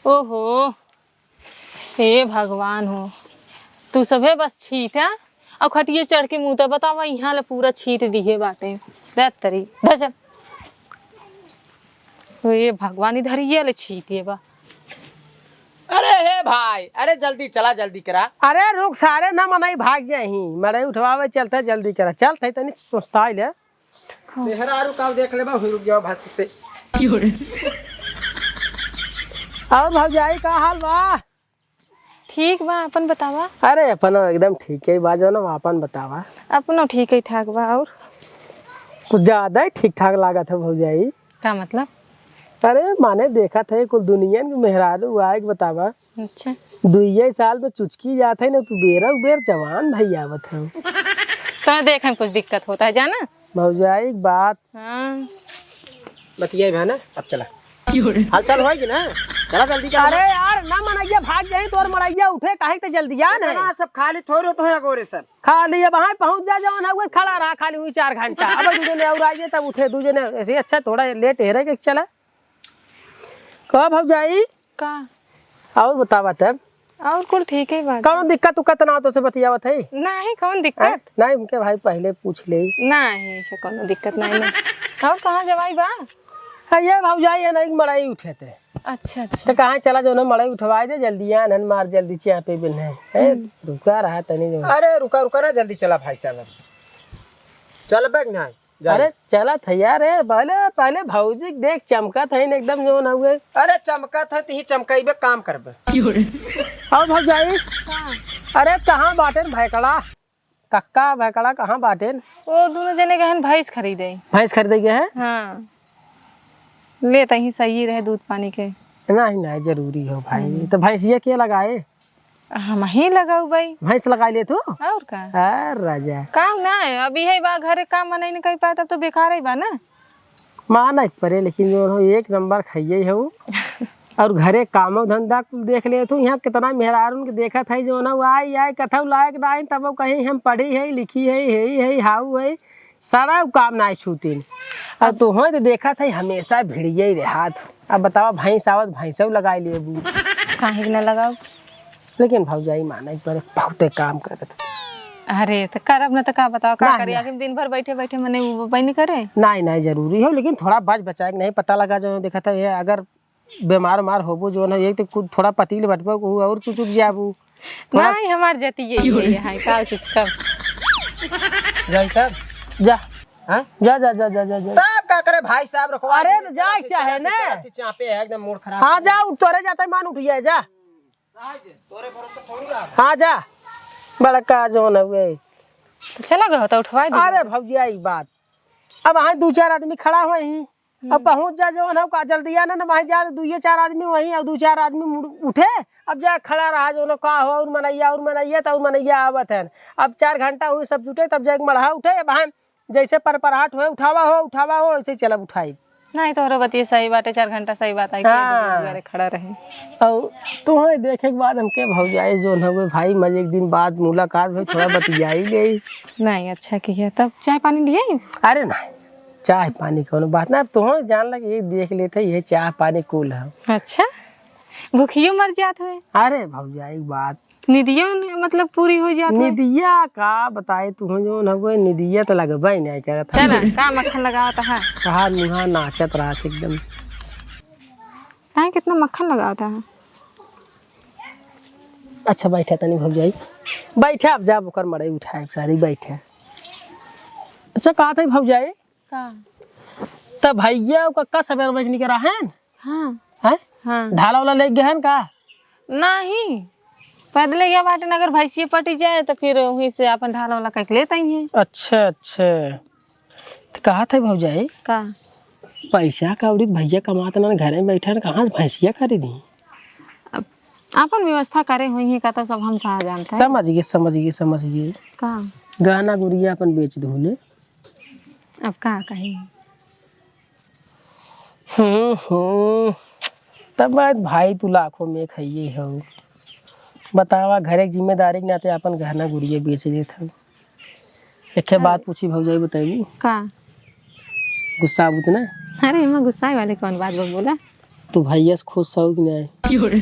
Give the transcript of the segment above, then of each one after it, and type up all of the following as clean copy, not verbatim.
ओहो, हे भगवान हो, तू सभे बस छीटा और खटिए चढ़ के मुँह तो बतावा यहाँ ले पूरा छीट दिए बाटे तरी धजन। ये भगवान इधर ये ले छीटिए बा। अरे हे भाई, अरे जल्दी चला, जल्दी करा। अरे रुक, सारे ना मनाई भाग जाही, मड़ई उठवावे चलते जल्दी करा। चल थे तनी सोचता ले तेहरा रुकाव देख ले बा, रुक जाओ भाषा से। और भौजाई का हाल बा? ठीक बा, अपन बतावा। अरे अपन एकदम ठीक है बाजो ना, अपन बतावा। अपनो ठीक है ठाक बा। और कुछ ज्यादा ही ठीक ठाक लागत है भौजाई। का मतलब? अरे माने देखा थे कुल दुनिया के मेहरारू आए बतावा। अच्छा, 2 साल में चुचकी जाते है ना, तू बेरा उबेर जवान भाई आवत है। कहाँ देखे कुछ दिक्कत होता है जाना भौजाई बात। हाँ। बतियाई है ना, अब चला। हाल चाल होगी ना, चला जल्दी कर। अरे यार ना मनैया भाग जाए तो और मड़ैया उठे काहे ते जल्दी आ ना। सब खाली थोड़े तो है गोरे सर। खाली अब वहाँ पहुँच जा, जवान है वो खड़ा रहा खाली हुई 4 घंटा। अब दूजे ने और आइए तब उठे, दूजे ने ऐसे अच्छा थोड़ा लेट है के चला। कब भौजाई का और बतावा तब। और कुल ठीक है बात। कौन दिक्कत उक्कत ना तो से बतियावत है? नहीं कौन दिक्कत? नहीं उनके भाई पहले पूछ ले। नहीं ऐसा कोनो दिक्कत नहीं ना। और कहाँ जवाई बा? हाँ ये भौजाई है नहीं, मड़ई उठे थे। अच्छा अच्छा। तो कहाँ चला जो ना, मड़ई उठवाई दे जल्दी आ नन मार जल्दी चाय पे बिन है। रुका रहा तनी जो। अरे रुका रुका ना, जल्दी चला भाई साहब। चल बैग ना। अरे चला था यार, पहले पहले भौजी देख चमका था एकदम जो ना हुए। अरे चमका था ती चमकाइबे काम करबे। और भौजाई अरे कहाँ बाटे भैकड़ा, कक्का भैकड़ा कहाँ बाटे? वो दोनों जने गहन भैंस खरीदे। भैंस खरीदे गए हैं? हाँ, ले तही सही रहे दूध पानी के। नहीं नहीं जरूरी हो भाई। तो भैंसिया क्या लगाए? हम ही लगाऊ भाई। भैंस लगा ले तू? और का राजा काम ना है अभी है बा, घरे काम मना नहीं कर पाए तब तो बेकार है बा ना। माना परे, लेकिन जो एक नंबर खाइए है वो। और घरे काम धंधा देख ले तू। यहाँ कितना मेहरारून के देखा था जो ना, आई आई कथा लायक ना तब कहीं हम पढ़ी है लिखी है हाउ है सारा काम ना छूटे। और तू हो तो देखा था हमेशा भिड़िया ही रहा। अब बतावा भैंस आवत भैंसो लगा लिए बू काहे ना लगाऊ। लेकिन भौजाई माना पर बहुत काम करत। अरे तो करब ना तो का बताओ का करी आगे दिन भर बैठे बैठे मने वो नहीं करे। नहीं नहीं जरूरी हो, लेकिन थोड़ा बच बचा के नहीं पता लगा जो देखा था ये अगर बीमार मार होबो जो ना एक तो थोड़ा पतील बटबो और चुचुक जाबू। नहीं हमार जती यही है का चुचका जाई तब जा। हां जा जा जा जा जा जा। तब का करे भाई साहब रखो। अरे तो जा क्या है ना, चापे है एकदम मूड खराब। हाँ जा उठ तोरे जाता मान उठिया जा। तोरे भरोसे थोड़ी रहा। हाँ जा बड़का जो न हुए तो चला गया तो उठवा दे। अरे भौजिया ई बात अब वहाँ 2-4 आदमी खड़ा हुए ही। अब पहुँच जा जो ना का जल्दी आना ना, वहीं जा 2-4 आदमी वहीं और 2-4 आदमी उठे। अब जा खड़ा रहा जो ना का हो और मनैया तो मनैया आवत है। अब 4 घंटा हुए सब जुटे तब जा मढ़ा उठे। वहाँ जैसे परपराहट हुए उठावा हो ऐसे चला उठाई। नहीं तो बतिए सही बात है, 4 घंटा सही बात है। हाँ। खड़ा रहे और तुम्हें देखे के बाद हमके भौजाई जो न हुए भाई मजे एक दिन बाद मुलाकात हुई, थोड़ा बतियाई गई। नहीं अच्छा किया। तब चाय पानी लिए? अरे नहीं चाय पानी कोनो बात ना, अब तुम्हें जान लगे ये देख लेते ये चाय पानी कूल है। अच्छा भूखियो मर जात हुए? अरे भौजाई बात निदियो मतलब पूरी हो जात? निदिया का बताए तुम्हें जो न हुए निदिया तो लगबा ही नहीं करत। चला का मक्खन लगाता है? कहा मुहा नाचत रहा एकदम। हाँ कितना मक्खन लगाता है। अच्छा बैठे तनी भौजाई बैठे, अब जा बुकर मड़ई उठाए सारी बैठे। अच्छा कहा था भौजाई का तब भैया कक्का सवेर बजनी के रहा है? हाँ हैं हाँ। ढाला वाला ले गए हैं का? नहीं पैदल गया बाटे, अगर भैंसिया पटी जाए तो फिर वहीं से अपन ढाला वाला कह लेते ही। अच्छा तो कहा था भौजाई का पैसा कौड़ी भैया कमाते ना घर में बैठा कहाँ भैंसिया खरीदी? अब अपन व्यवस्था करे हुई का तो सब हम कहाँ जानते हैं। समझ गए का गहना गुड़िया अपन बेच धोले। अब का कही। तब भाई तू लाखों में खाइए हो। बतावा घरे की जिम्मेदारी के नाते अपन गहना गुड़िया बेच देते। एक बात पूछी भौजाई बताइए का गुस्सा बुत ना? अरे मैं गुस्सा वाले कौन बात बोला? तू भैया से खुश हो कि नहीं?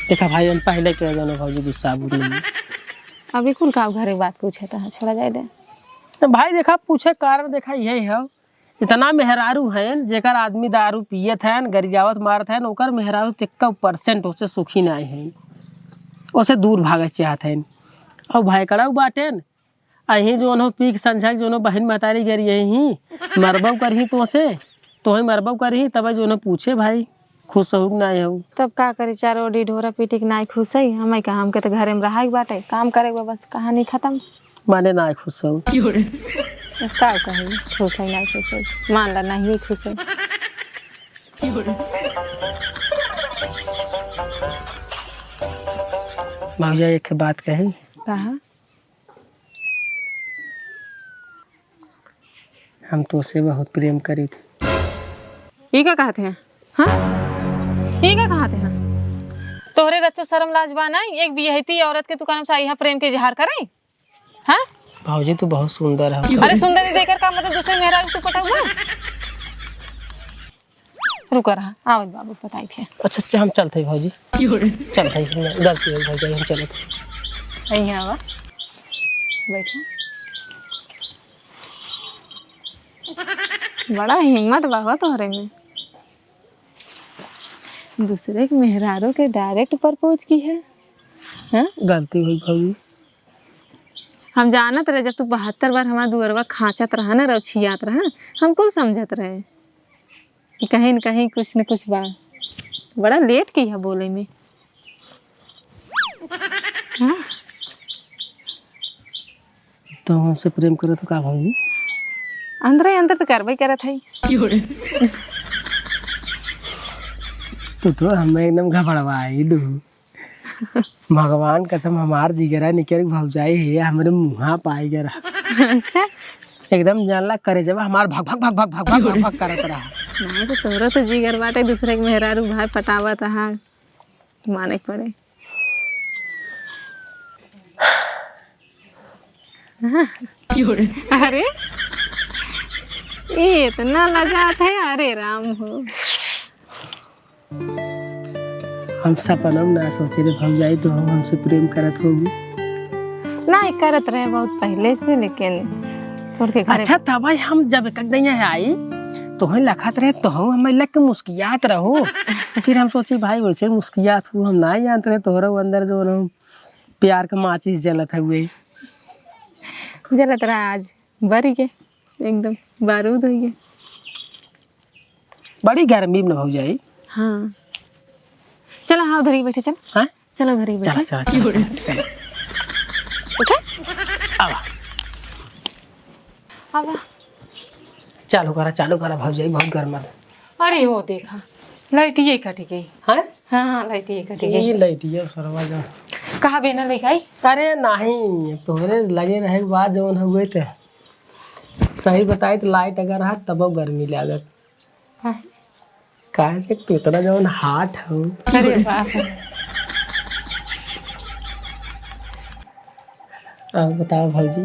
देखा भाई हम पहले कह जाना भाजी गुस्सा नहीं। अभी कुल का घरे बात पूछे तो छोड़ा जाए दे। तो भाई देखा पूछे कारण देखा यही है, इतना मेहरारू है जेकर आदमी दारू पियत है गरियावत मारत है, ओकर मेहरारू 1% उससे सुखी नहीं है, उसे दूर भागत चाहत है। और भाई कड़ा बाटे अही जो पी के संझा जो बहन महतारी गर यही मरबो करही तो ही मरबो करही तब जो पूछे भाई खुश हो कि नहीं हो। तब का करे चारों ओडी ढोरा पीटी के नाई खुश है, हमें का हमके तो घरे में रहा बाटे काम करे बस कहानी खत्म। माने ना खुश हो का कही खुश है ना खुश है, मान ला नहीं खुश है। भौजा एक बात कही, कहा हम तो से बहुत प्रेम करी थे। ये क्या कहते हैं? हाँ ये क्या कहते हैं? तोहरे रच्चो शर्म लाजवान है, एक बियहती औरत के दुकान से यहाँ प्रेम के इजहार करें? हाँ भाजी तू बहुत सुंदर है। अरे सुंदरी देखकर का मतलब दूसरे मेहरा तू पटा हुआ? रुका रहा आवत बाबू बताई थे। अच्छा अच्छा हम चलते भाजी, चल भाई गलती हो भाई हम चलते यहाँ आवा बैठा। बड़ा हिम्मत बाबा तोहरे में, दूसरे के मेहरारू के डायरेक्ट प्रपोज की है। हाँ गलती हुई भाजी। हम जानत रहे जब तू 72 बार हमारा दुअरवा खाँचत रहा ना रौछियात रहा, हम कुल समझत रहे कि कहीं न कहीं कुछ न कुछ बा। बड़ा लेट की है बोले में। हाँ तो हमसे प्रेम करे तो का भाजी? अंदर अंदर तो करबे करत है। तो हमें एकदम घबराई दू। भगवान कसम हमार जिगरा निकल भौजाई है हमारे मुँहा पाई गरा। अच्छा एकदम जानला करे जब हमार भाग भाग भाग भाग भाग भाग भाग भाग करत रहा। नहीं तो तोरा तो जिगर बाटे दूसरे के मेहरारू भाई पटावत हा माने के पड़े। अरे ये इतना लजात है, अरे राम हो। हम सपना में ना सोचे रे भौजाई तो हम हमसे प्रेम करत होगी। नहीं करत रहे बहुत पहले से, लेकिन तोर के घरे अच्छा तब हम जब एक दिन आई तो हम लखत रहे तो हम लग के मुस्कियात रहो। फिर हम सोचे भाई वैसे मुस्कियात हूँ, हम ना जानते रहे तोहरा अंदर जो न प्यार का माचिस जलत हुए। जलत रहा आज बरी के एकदम बारूद हो गए। बड़ी गर्मी में हो जाए। हाँ चलो हाँ उधर ही बैठे, चल हाँ चलो उधर ही बैठे। चला चला चला उठे आवा आवा। चालू करा भौजाई बहुत गर्मा है। अरे वो देखा लाइट ये कट गई। हाँ हाँ लाइट ये कट गई। ये लाइटिया सरवा जा कहाँ बेना लेगाई? अरे नहीं तोहरे लगे रहे बाद जवन हुए थे सही बताए तो लाइट अगर है तब गर्मी लागत। हाँ काहे से कितना जवन हाट हो। अरे बाप रे। अब बताओ भौजी।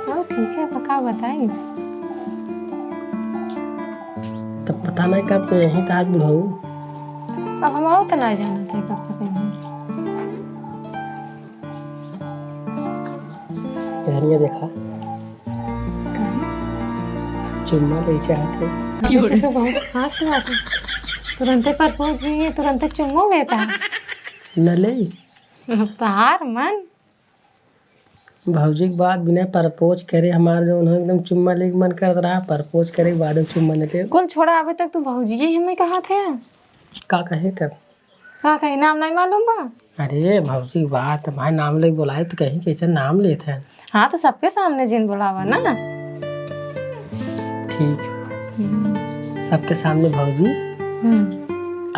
हाँ ठीक है पक्का बताई। तब पता नहीं कब यहीं था आज बुढ़ऊ। अब हम आओ तो ना जाना थे कब तक इधर देखा चुम्मा ले चाहते तो बहुत खास बात है, तुरंत प्रपोज हुई है तुरंत चुम्मा लेता है। न ले पहाड़ मन भौजी के बाद बिना प्रपोज करे हमारे जो उन्होंने एकदम चुम्मा ले मन कर रहा, प्रपोज करे के बाद चुम्मा न ले। कौन छोड़ा अभी तक तू भौजी ही हमें कहा थे। का कहे तब का कहीं नाम नहीं मालूम बा? अरे भौजी की बात हमारे नाम ले बुलाए तो कहीं कैसे नाम लेते हैं। हाँ तो सबके सामने जिन बुलावा ना। ठीक सबके सामने भौजी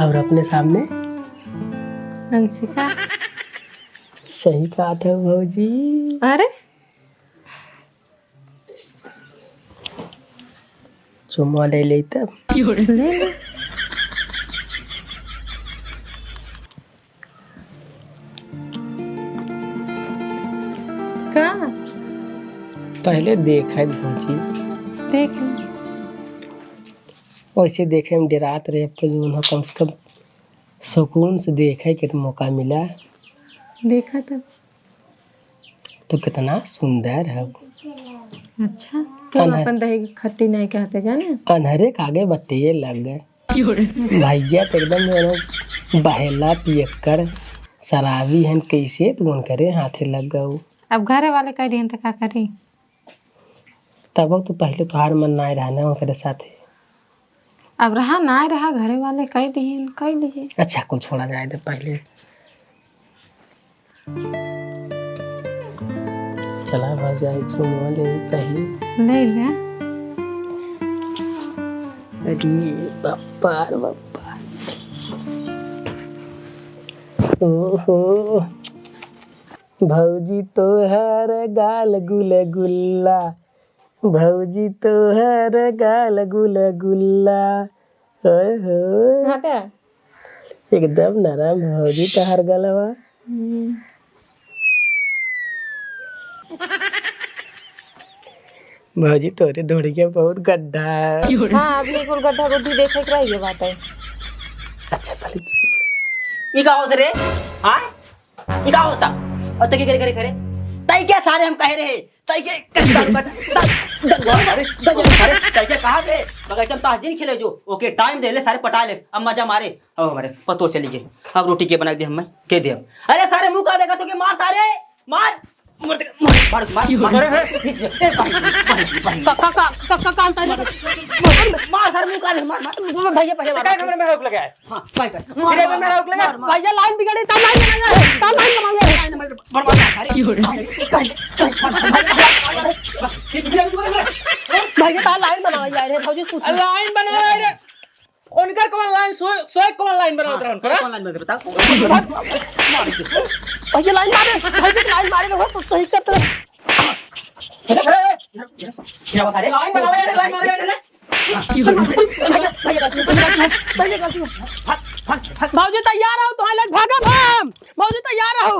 और अपने सामने अंशिका। सही कहा था भौजी। अरे चुम्मा ले ले तब ले ले। कहाँ पहले देखा है भौजी। देख वैसे देखे में डरात रहे, अब तो जो है कम से कम सुकून से देखे के मौका मिला। देखा तब। तो कितना सुंदर है। अच्छा क्यों अपन दही खट्टी नहीं कहते जाने? अनहरे के आगे बटिए लग गए भैया तो एकदम जो बहेला पियक्कर शराबी हैं, कैसे तुम करे हाथे लग गए। अब घरे वाले कह दिए तो क्या करी? तब तो पहले तोहार मन ना रहना ओकरे साथे, अब रहा ना रहा, घरे वाले कह दिए कह लीजिए। अच्छा कुल छोड़ा जाए तो पहले चला भाग जाए चुनवा ले पहले ले ले। अरे बापा रे बापा, ओहो भौजी तो हर गाल गुल गुल्ला, भौजी तो हर गाल गुल गुल्ला, एकदम नरम भौजी तो हर गलवा। भौजी तोरे धुड़िया बहुत गड्ढा है। हाँ अब ये कुल गड्ढा गुड्ढी देखे के रही बात है। अच्छा पहले ये का होता रे? हाँ ये का होता? और तके करे करे करे तई क्या सारे हम कह रहे तई के दारू का तई के कहा थे मगर जब ताजिन खिले जो ओके टाइम दे ले सारे पटा ले अब मजा मारे अब हमारे पतो चली गए। अब रोटी के बना दे हम के दे। अरे सारे मुंह का देखा तो के मार तारे मार मार मार मार सर मुंह का मार मार भैया भैया मार कैमरे में रोक लगा है। हां भाई मेरे में रोक लगा भैया लाइन बिगड़ी तब लाइन लगाया भैया ता लाइन बनावा जा रे भौजी कुछ लाइन बनवा रे उनकर कौन लाइन सोए कौन लाइन बनावत रहन कौन लाइन में बताओ भैया लाइन मारे भैया लाइन मारे हो तो सही करते क्या बता रहे लाइन बनावा रे लाइन मारे रे भौजी तैयार हो तो लग भागम हम भौजी तैयार हो।